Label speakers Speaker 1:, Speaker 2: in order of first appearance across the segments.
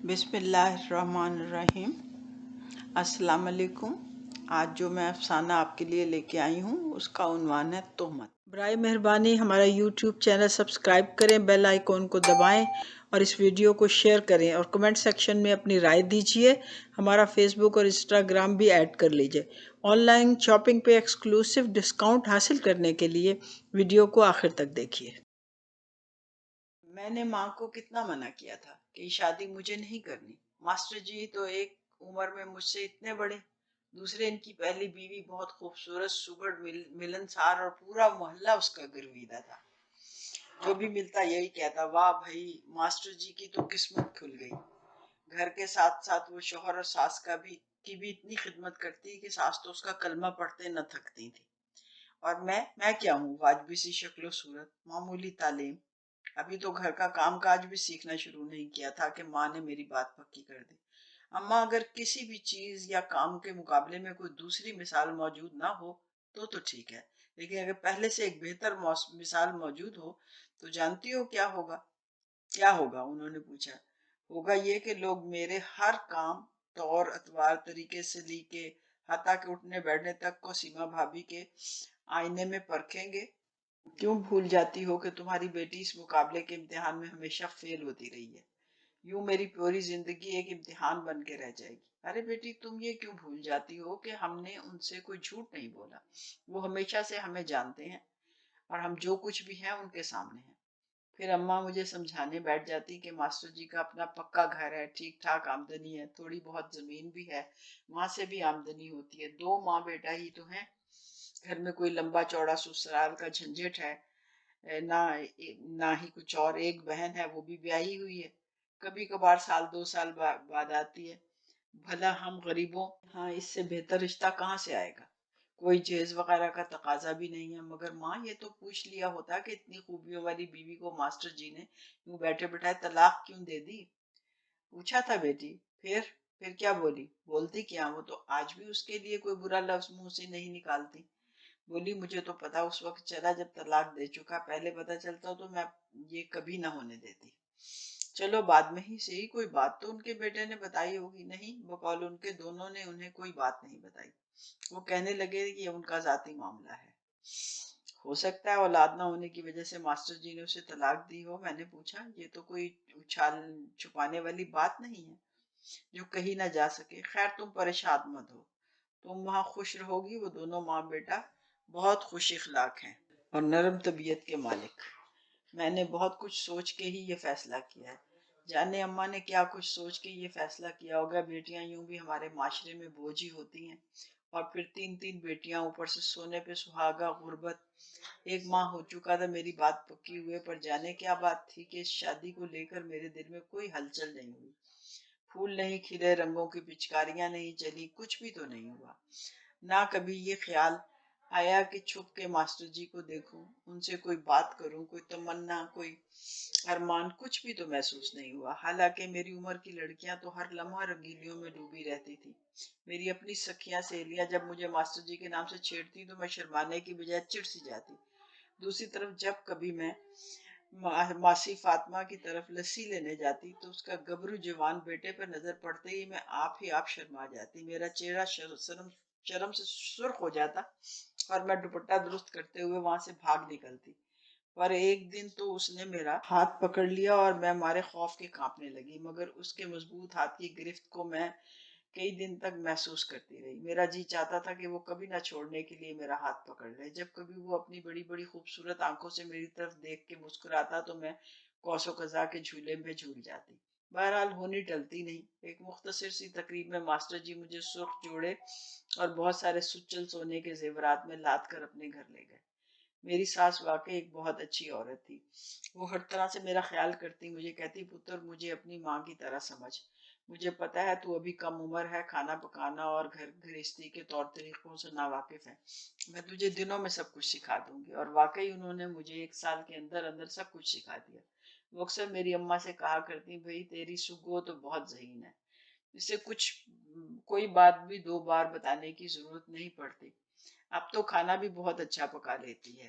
Speaker 1: بسم اللہ الرحمن الرحیم۔ السلام علیکم۔ آج جو میں افسانہ آپ کے لیے لے کے آئی ہوں اس کا عنوان ہے تہمت۔ برائے مہربانی ہمارا یوٹیوب چینل سبسکرائب کریں، بیل آئیکن کو دبائیں اور اس ویڈیو کو شیئر کریں اور کمنٹ سیکشن میں اپنی رائے دیجیے۔ ہمارا فیس بک اور انسٹاگرام بھی ایڈ کر لیجیے۔ آن لائن شاپنگ پہ ایکسکلوسیو ڈسکاؤنٹ حاصل کرنے کے لیے ویڈیو کو آخر تک دیکھیے۔ میں نے ماں کو کتنا منع کیا تھا کہ یہ شادی مجھے نہیں کرنی۔ ماسٹر جی تو ایک عمر میں مجھ سے اتنے بڑے، دوسرے ان کی پہلی بیوی بہت خوبصورت، سگڑ، ملنسار اور پورا محلہ اس کا گرویدہ تھا۔ جو بھی ملتا یہی کہتا، واہ بھائی ماسٹر جی کی تو قسمت کھل گئی۔ گھر کے ساتھ ساتھ وہ شوہر اور ساس کی بھی اتنی خدمت کرتی کہ ساس تو اس کا کلمہ پڑھتے نہ تھکتی تھی۔ اور میں کیا ہوں، واجبی سی شکل و صورت، معمولی تعلیم۔ ابھی تو گھر کا کام کاج بھی سیکھنا شروع نہیں کیا تھا کہ ماں نے میری بات پکی کر دی۔ اماں اگر کسی بھی چیز یا کام کے مقابلے میں کوئی دوسری مثال موجود نہ ہو تو ٹھیک ہے، لیکن اگر پہلے سے ایک بہتر مثال موجود ہو تو جانتی ہو کیا ہوگا؟ کیا ہوگا؟ انہوں نے پوچھا۔ ہوگا یہ کہ لوگ میرے ہر کام، طور اتوار، طریقے سے لی کے حتیٰ کہ اٹھنے بیٹھنے تک کو سیما بھابی کے آئینے میں پرکھیں گے۔ کیوں بھول جاتی ہو کہ تمہاری بیٹی اس مقابلے کے امتحان میں ہمیشہ فیل ہوتی رہی ہے؟ یوں میری پوری زندگی ایک امتحان بن کے رہ جائے گی۔ ارے بیٹی، تم یہ کیوں بھول جاتی ہو کہ ہم نے ان سے کوئی جھوٹ نہیں بولا۔ وہ ہمیشہ سے ہمیں جانتے ہیں اور ہم جو کچھ بھی ہیں ان کے سامنے ہیں۔ پھر اماں مجھے سمجھانے بیٹھ جاتی کہ ماسٹر جی کا اپنا پکا گھر ہے، ٹھیک ٹھاک آمدنی ہے، تھوڑی بہت زمین بھی ہے، وہاں سے بھی آمدنی ہوتی ہے، 2 ماں بیٹا ہی تو ہیں، گھر میں کوئی لمبا چوڑا سسرال کا جھنجٹ ہے نہ ہی کچھ اور۔ ایک بہن ہے، وہ بھی بیاہی ہوئی ہے، کبھی کبھار 1-2 سال بعد آتی ہے۔ بھلا ہم غریبوں ہاں اس سے بہتر رشتہ کہاں سے آئے گا؟ کوئی جہیز وغیرہ کا تقاضا بھی نہیں ہے۔ مگر ماں یہ تو پوچھ لیا ہوتا کہ اتنی خوبیوں والی بیوی کو ماسٹر جی نے یوں بیٹھے بٹھائے طلاق کیوں دے دی؟ پوچھا تھا بیٹی۔ پھر کیا بولی؟ بولتی کیا، وہ تو آج بھی اس کے لیے کوئی برا لفظ منہ سے نہیں نکالتی۔ بولی مجھے تو پتا اس وقت چلا جب طلاق دے چکا، پہلے پتا چلتا تو میں یہ کبھی نہ ہونے دیتی۔ چلو بعد میں ہی صحیح، کوئی بات تو ان کے بیٹے نے بتائی ہوگی؟ نہیں، بقول ان کے دونوں نے انہیں کوئی بات نہیں بتائی۔ وہ کہنے لگے کہ یہ ان کا ذاتی معاملہ ہے۔ ہو سکتا ہے اولاد نہ ہونے کی وجہ سے ماسٹر جی نے اسے طلاق دی ہو۔ میں نے پوچھا، یہ تو کوئی اچھال چھپانے والی بات نہیں ہے جو کہیں نہ جا سکے۔ خیر تم پریشان مت ہو، تم وہاں خوش رہو گی۔ وہ دونوں ماں بیٹا بہت خوش اخلاق ہیں اور نرم طبیعت کے مالک۔ میں نے بہت کچھ سوچ کے ہی یہ فیصلہ کیا ہے۔ جانے اماں نے کیا کچھ سوچ کے یہ فیصلہ کیا ہوگا۔ بیٹیاں یوں بھی ہمارے معاشرے میں بوجھ ہی ہوتی ہیں، اور پھر 3 بیٹیاں، اوپر سے سونے پہ سہاگا، غربت۔ ایک ماہ ہو چکا تھا میری بات پکی ہوئے، پر جانے کیا بات تھی کہ اس شادی کو لے کر میرے دل میں کوئی ہلچل نہیں ہوئی۔ پھول نہیں کھلے، رنگوں کی پچکاریاں نہیں چلی، کچھ بھی تو نہیں ہوا۔ نہ کبھی یہ خیال آیا کہ چھپ کے ماسٹر جی کو دیکھوں، ان سے کوئی بات کروں، کوئی تمنا، کوئی ارمان، کچھ بھی تو محسوس نہیں ہوا۔ حالانکہ میری عمر کی لڑکیاں تو ہر لمحہ رنگینیوں میں ڈوبی رہتی تھی۔ میری اپنی سکھیاں سہیلیاں جب مجھے ماسٹر جی کے نام سے چھیڑتی تو میں شرمانے کی بجائے چڑ سی جاتی۔ دوسری طرف جب کبھی میں ماسی فاطمہ کی طرف لسی لینے جاتی تو اس کا گبرو جوان بیٹے پر نظر پڑتے ہی میں آپ شرما جاتی۔ میرا چہرہ شرم سے سرخ ہو جاتا اور میں دوپٹہ درست کرتے ہوئے وہاں سے بھاگ نکلتی۔ پر ایک دن تو اس نے میرا ہاتھ پکڑ لیا اور میں مارے خوف کے کانپنے لگی، مگر اس کے مضبوط ہاتھ کی گرفت کو میں کئی دن تک محسوس کرتی رہی۔ میرا جی چاہتا تھا کہ وہ کبھی نہ چھوڑنے کے لیے میرا ہاتھ پکڑ لے۔ جب کبھی وہ اپنی بڑی بڑی خوبصورت آنکھوں سے میری طرف دیکھ کے مسکراتا تو میں کوس و قزح کے جھولے میں جھول جاتی۔ بہرحال ہونی ٹلتی نہیں۔ ایک مختصر سی تقریب میں ماسٹر جی مجھے سرخ جوڑے اور بہت سارے سچل سونے کے زیورات میں لاد کر اپنے گھر لے گئے۔ میری ساس واقعی ایک بہت اچھی عورت تھی۔ وہ ہر طرح سے میرا خیال کرتی، مجھے کہتی پتر مجھے اپنی ماں کی طرح سمجھ، مجھے پتا ہے تو ابھی کم عمر ہے، کھانا پکانا اور گھر گھرستی کے طور طریقوں سے ناواقف ہے، میں تجھے دنوں میں سب کچھ سکھا دوں گی۔ اور واقعی انہوں نے مجھے 1 سال کے اندر اندر سب کچھ سکھا دیا۔ وہ اکثر میری اماں سے کہا کرتی، بھئی تیری سگو تو بہت ذہین ہے، اسے کوئی بات بھی 2 بار بتانے کی ضرورت نہیں پڑتی، اب تو کھانا بھی بہت اچھا پکا لیتی ہے۔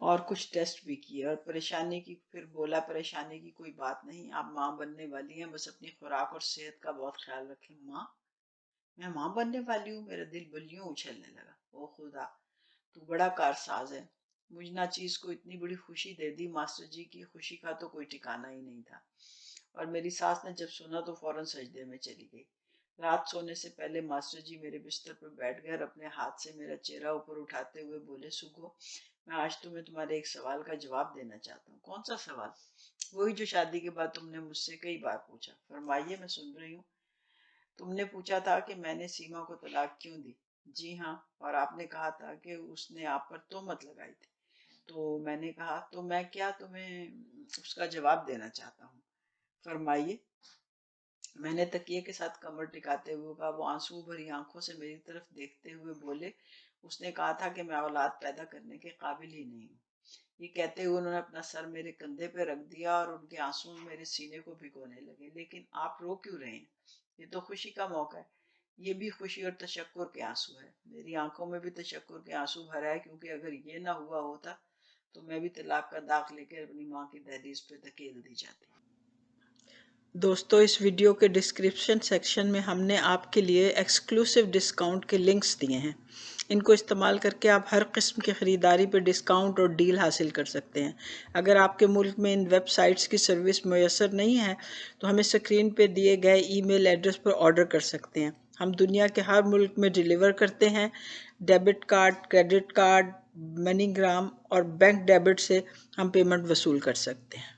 Speaker 1: اور کچھ ٹیسٹ بھی کیے، اور پریشانی کی پھر بولا پریشانی کی کوئی بات نہیں، آپ ماں بننے والی ہیں، بس اپنی خوراک اور صحت کا بہت خیال رکھیں۔ ماں، میں ماں بننے والی ہوں؟ میرا دل بلیوں اچھلنے لگا۔ او خدا، تو بڑا کارساز ہے، مجھ ناچیز کو اتنی بڑی خوشی دے دی۔ ماسٹر جی کی خوشی کا تو کوئی ٹھکانہ ہی نہیں تھا، اور میری ساس نے جب سنا تو فوراً سجدے میں چلی گئی۔ رات سونے سے پہلے ماسٹر جی میرے بستر پر بیٹھ گئے اور اپنے ہاتھ سے میرا چہرہ اوپر اٹھاتے ہوئے بولے، سگو، میں آج تمہیں تمہارے ایک سوال کا جواب دینا چاہتا ہوں۔ کون سا سوال؟ وہی جو شادی کے بعد تم نے مجھ سے کئی بار پوچھا۔ فرمائیے، میں سن رہی ہوں۔ تم نے پوچھا تھا کہ میں نے سیما کو طلاق کیوں دی؟ جی ہاں، اور آپ نے کہا تھا کہ اس نے آپ پر تہمت لگائی تھی۔ تو میں نے کہا، تو میں کیا تمہیں اس کا جواب دینا چاہتا ہوں؟ فرمائیے۔ میں نے تکیے کے ساتھ کمر ٹکاتے ہوئے کہا۔ وہ آنسو بھری آنکھوں سے میری طرف دیکھتے ہوئے بولے، اس نے کہا تھا کہ میں اولاد پیدا کرنے کے قابل ہی نہیں ہوں۔ یہ کہتے ہوئے انہوں نے اپنا سر میرے کندھے پہ رکھ دیا اور ان کے آنسو میرے سینے کو بھگونے لگے۔ لیکن آپ رو کیوں رہے ہیں؟ یہ تو خوشی کا موقع ہے۔ یہ بھی خوشی اور تشکر کے آنسو ہے۔ میری آنکھوں میں بھی تشکر کے آنسو بھرا ہے، کیونکہ اگر یہ نہ ہوا ہوتا تو میں بھی طلاق کا داغ لے کر اپنی ماں کی دہلیز پہ دھکیل دی جاتی۔ دوستو، اس ویڈیو کے ڈسکرپشن سیکشن میں ہم نے آپ کے لیے ایکسکلوسیو ڈسکاؤنٹ کے لنکس دیے ہیں۔ ان کو استعمال کر کے آپ ہر قسم کی خریداری پہ ڈسکاؤنٹ اور ڈیل حاصل کر سکتے ہیں۔ اگر آپ کے ملک میں ان ویب سائٹس کی سروس میسر نہیں ہے تو ہمیں اسکرین پہ دیے گئے ای میل ایڈریس پر آرڈر کر سکتے ہیں۔ ہم دنیا کے ہر ملک میں ڈیلیور کرتے ہیں۔ ڈیبٹ کارڈ، کریڈٹ کارڈ، منی گرام اور بینک ڈیبٹ سے ہم پیمنٹ وصول کر سکتے ہیں۔